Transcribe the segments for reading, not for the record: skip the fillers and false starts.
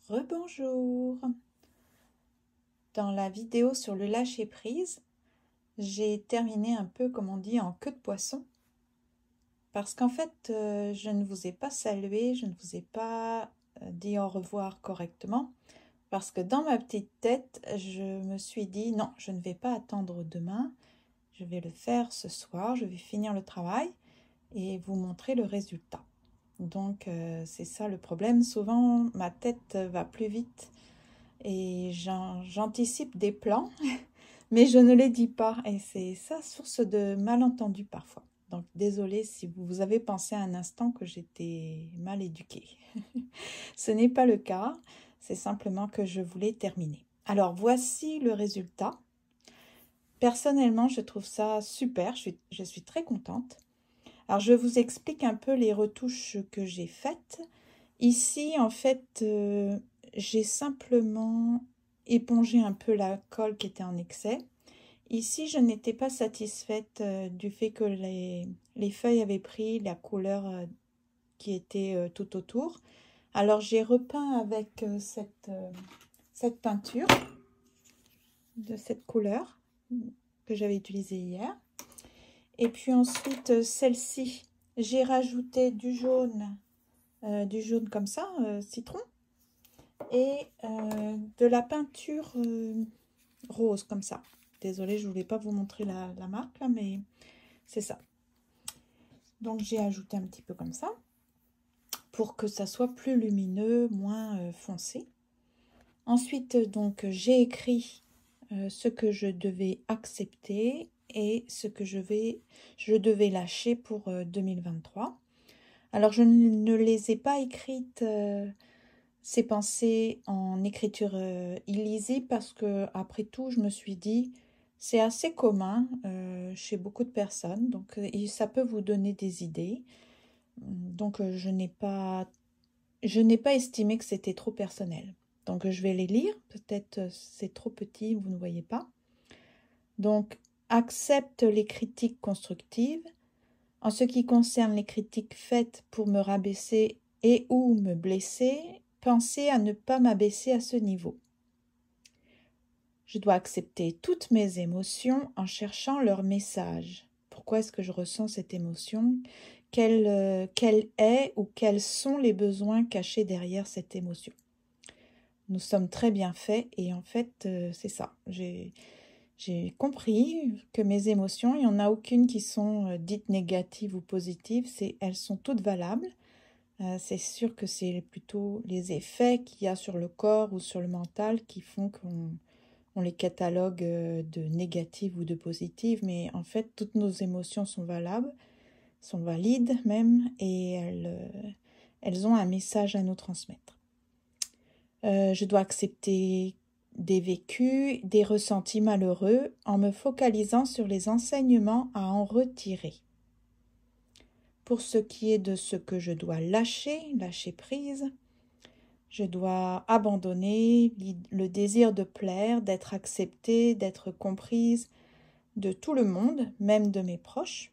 Rebonjour. Dans la vidéo sur le lâcher prise, j'ai terminé un peu, comme on dit, en queue de poisson. Parce qu'en fait, je ne vous ai pas salué, je ne vous ai pas dit au revoir correctement. Parce que dans ma petite tête, je me suis dit, non, je ne vais pas attendre demain. Je vais le faire ce soir, je vais finir le travail et vous montrer le résultat. Donc, c'est ça le problème. Souvent, ma tête va plus vite et j'anticipe des plans, mais je ne les dis pas. Et c'est ça, source de malentendus parfois. Donc, désolée si vous avez pensé un instant que j'étais mal éduquée. Ce n'est pas le cas, c'est simplement que je voulais terminer. Alors, voici le résultat. Personnellement, je trouve ça super, je suis très contente. Alors, je vous explique un peu les retouches que j'ai faites. Ici, en fait, j'ai simplement épongé un peu la colle qui était en excès. Ici, je n'étais pas satisfaite du fait que les feuilles avaient pris la couleur qui était tout autour. Alors, j'ai repeint avec cette peinture de cette couleur que j'avais utilisée hier. Et puis ensuite, celle-ci, j'ai rajouté du jaune comme ça, citron, et de la peinture rose comme ça. Désolée, je ne voulais pas vous montrer la marque là, mais c'est ça. Donc j'ai ajouté un petit peu comme ça pour que ça soit plus lumineux, moins foncé. Ensuite, donc j'ai écrit ce que je devais accepter et ce que je devais lâcher pour 2023. Alors je ne les ai pas écrites ces pensées en écriture illisible parce que après tout je me suis dit c'est assez commun chez beaucoup de personnes, donc ça peut vous donner des idées. Donc je n'ai pas estimé que c'était trop personnel. Donc je vais les lire, peut-être c'est trop petit, vous ne voyez pas. Donc accepte les critiques constructives. En ce qui concerne les critiques faites pour me rabaisser et ou me blesser, pensez à ne pas m'abaisser à ce niveau. Je dois accepter toutes mes émotions en cherchant leur message. Pourquoi est-ce que je ressens cette émotion? Quel est ou quels sont les besoins cachés derrière cette émotion? Nous sommes très bien faits et en fait, c'est ça. J'ai compris que mes émotions, il n'y en a aucune qui sont dites négatives ou positives, elles sont toutes valables. C'est sûr que c'est plutôt les effets qu'il y a sur le corps ou sur le mental qui font qu'on les catalogue de négatives ou de positives, mais en fait, toutes nos émotions sont valables, sont valides même, et elles ont un message à nous transmettre. Je dois accepter des vécus, des ressentis malheureux en me focalisant sur les enseignements à en retirer. Pour ce qui est de ce que je dois lâcher prise, je dois abandonner le désir de plaire, d'être acceptée, d'être comprise de tout le monde, même de mes proches.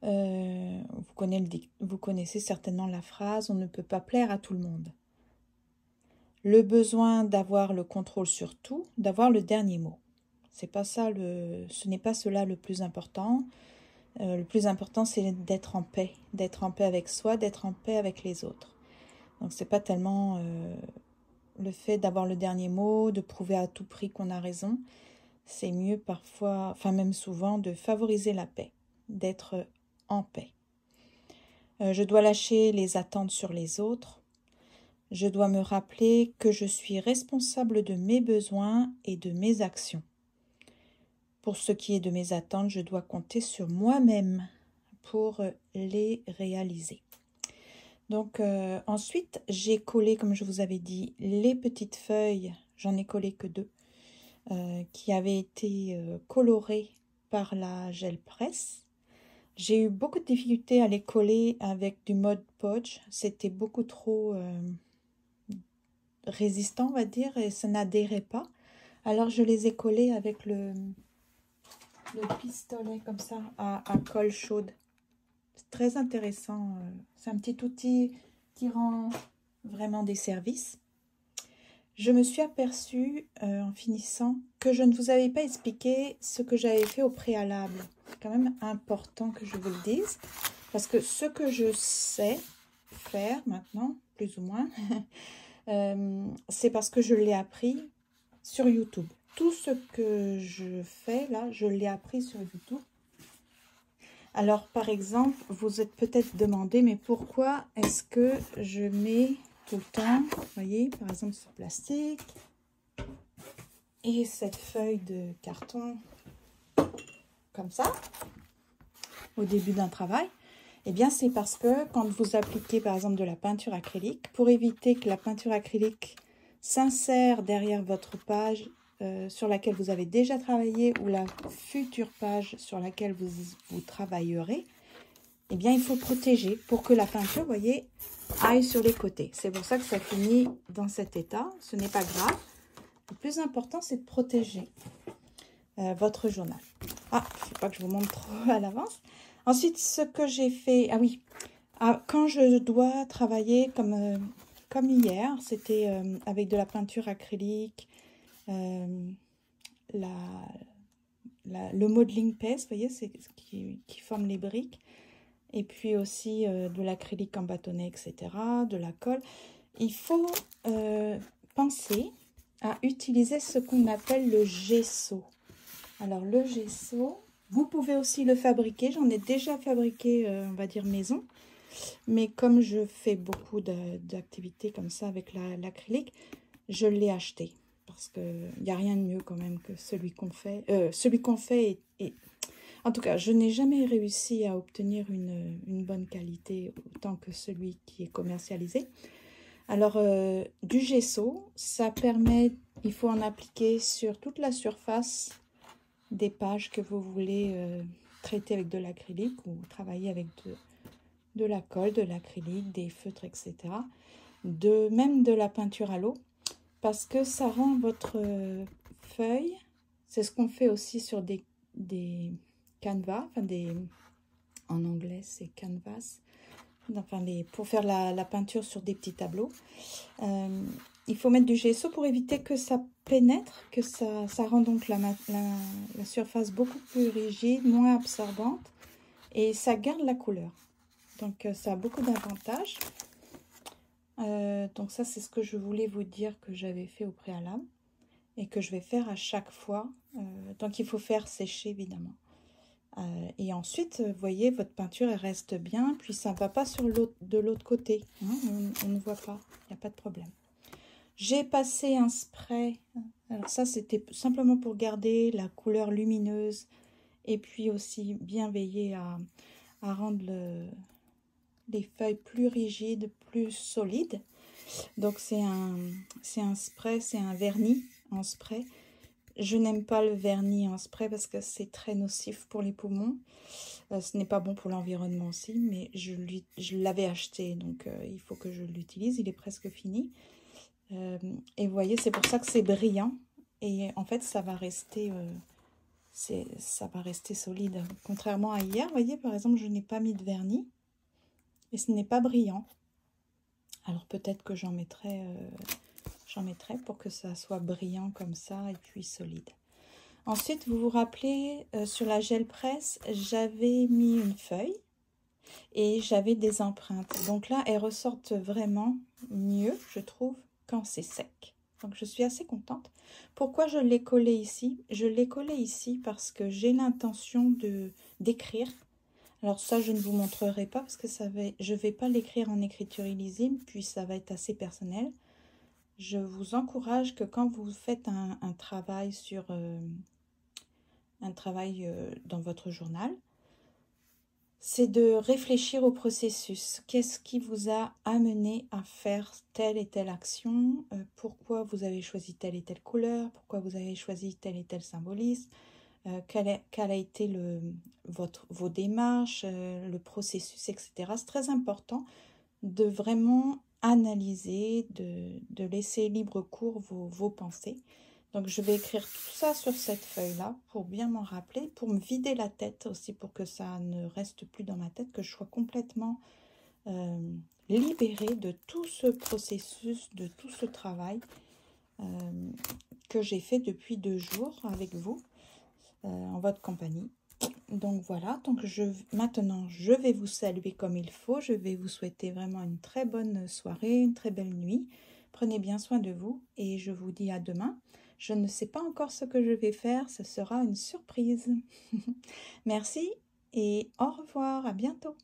Vous connaissez certainement la phrase « on ne peut pas plaire à tout le monde ». Le besoin d'avoir le contrôle sur tout, d'avoir le dernier mot. Ce n'est pas cela le plus important. Le plus important, c'est d'être en paix avec soi, d'être en paix avec les autres. Donc, c'est pas tellement le fait d'avoir le dernier mot, de prouver à tout prix qu'on a raison. C'est mieux parfois, enfin même souvent, de favoriser la paix, d'être en paix. Je dois lâcher les attentes sur les autres. Je dois me rappeler que je suis responsable de mes besoins et de mes actions. Pour ce qui est de mes attentes, je dois compter sur moi-même pour les réaliser. Donc ensuite, j'ai collé, comme je vous avais dit, les petites feuilles, j'en ai collé que 2, qui avaient été colorées par la gel presse. J'ai eu beaucoup de difficultés à les coller avec du Mod Podge, c'était beaucoup trop résistant, on va dire, et ça n'adhérait pas. Alors je les ai collés avec le pistolet comme ça à colle chaude. C'est très intéressant. C'est un petit outil qui rend vraiment des services. Je me suis aperçue en finissant que je ne vous avais pas expliqué ce que j'avais fait au préalable. C'est quand même important que je vous le dise, parce que ce que je sais faire maintenant, plus ou moins, c'est parce que je l'ai appris sur YouTube. Tout ce que je fais là, je l'ai appris sur YouTube. Alors, par exemple, vous êtes peut-être demandé, mais pourquoi est-ce que je mets tout le temps, vous voyez, par exemple, ce plastique et cette feuille de carton comme ça, au début d'un travail? Eh bien, c'est parce que quand vous appliquez, par exemple, de la peinture acrylique, pour éviter que la peinture acrylique s'insère derrière votre page sur laquelle vous avez déjà travaillé ou la future page sur laquelle vous travaillerez, eh bien, il faut protéger pour que la peinture, vous voyez, aille sur les côtés. C'est pour ça que ça finit dans cet état. Ce n'est pas grave. Le plus important, c'est de protéger votre journal. Ah, il ne faut pas que je vous montre trop à l'avance. Ensuite, ce que j'ai fait... Ah oui, quand je dois travailler comme hier, c'était avec de la peinture acrylique, le modeling paste, vous voyez, c'est ce qui forme les briques. Et puis aussi de l'acrylique en bâtonnet, etc., de la colle. Il faut penser à utiliser ce qu'on appelle le gesso. Alors le gesso, vous pouvez aussi le fabriquer. J'en ai déjà fabriqué, on va dire, maison. Mais comme je fais beaucoup d'activités comme ça avec l'acrylique, je l'ai acheté. Parce qu'il n'y a rien de mieux quand même que celui qu'on fait. Celui qu'on fait est en tout cas, je n'ai jamais réussi à obtenir une bonne qualité autant que celui qui est commercialisé. Alors, du gesso, ça permet, il faut en appliquer sur toute la surface des pages que vous voulez traiter avec de l'acrylique ou travailler avec de la colle, de l'acrylique, des feutres, etc. Même de la peinture à l'eau, parce que ça rend votre feuille, c'est ce qu'on fait aussi sur des canvas, enfin en anglais c'est canvas, enfin pour faire la peinture sur des petits tableaux. Il faut mettre du gesso pour éviter que ça pénètre, que ça rend donc la surface beaucoup plus rigide, moins absorbante, et ça garde la couleur. Donc ça a beaucoup d'avantages. Donc ça c'est ce que je voulais vous dire que j'avais fait au préalable et que je vais faire à chaque fois. Donc il faut faire sécher évidemment. Et ensuite, vous voyez, votre peinture elle reste bien, puis ça ne va pas de l'autre côté. Hein, on ne voit pas, il n'y a pas de problème. J'ai passé un spray. Alors ça, c'était simplement pour garder la couleur lumineuse et puis aussi bien veiller à rendre les feuilles plus rigides, plus solides. Donc c'est un spray, c'est un vernis en spray. Je n'aime pas le vernis en spray parce que c'est très nocif pour les poumons. Ce n'est pas bon pour l'environnement aussi, mais je l'avais acheté, donc il faut que je l'utilise. Il est presque fini. Et vous voyez, c'est pour ça que c'est brillant. Et en fait, ça va rester solide. Contrairement à hier, vous voyez, par exemple, je n'ai pas mis de vernis. Et ce n'est pas brillant. Alors peut-être que j'en mettrai pour que ça soit brillant comme ça et puis solide. Ensuite, vous vous rappelez, sur la gel presse, j'avais mis une feuille et j'avais des empreintes. Donc là, elles ressortent vraiment mieux, je trouve, quand c'est sec. Donc je suis assez contente. Pourquoi je l'ai collé ici? Je l'ai collé ici parce que j'ai l'intention d'écrire. Alors ça, je ne vous montrerai pas parce que je ne vais pas l'écrire en écriture illisible, puis ça va être assez personnel. Je vous encourage que quand vous faites un travail sur... dans votre journal, c'est de réfléchir au processus. Qu'est-ce qui vous a amené à faire telle et telle action? Pourquoi vous avez choisi telle et telle couleur? Pourquoi vous avez choisi tel et tel symbolisme? Quel a été vos démarches, le processus, etc. C'est très important de vraiment analyser, de laisser libre cours vos pensées. Donc, je vais écrire tout ça sur cette feuille-là pour bien m'en rappeler, pour me vider la tête aussi, pour que ça ne reste plus dans ma tête, que je sois complètement libérée de tout ce processus, de tout ce travail que j'ai fait depuis 2 jours avec vous, en votre compagnie. Donc voilà, maintenant je vais vous saluer comme il faut, je vais vous souhaiter vraiment une très bonne soirée, une très belle nuit. Prenez bien soin de vous et je vous dis à demain. Je ne sais pas encore ce que je vais faire, ce sera une surprise. Merci et au revoir, à bientôt.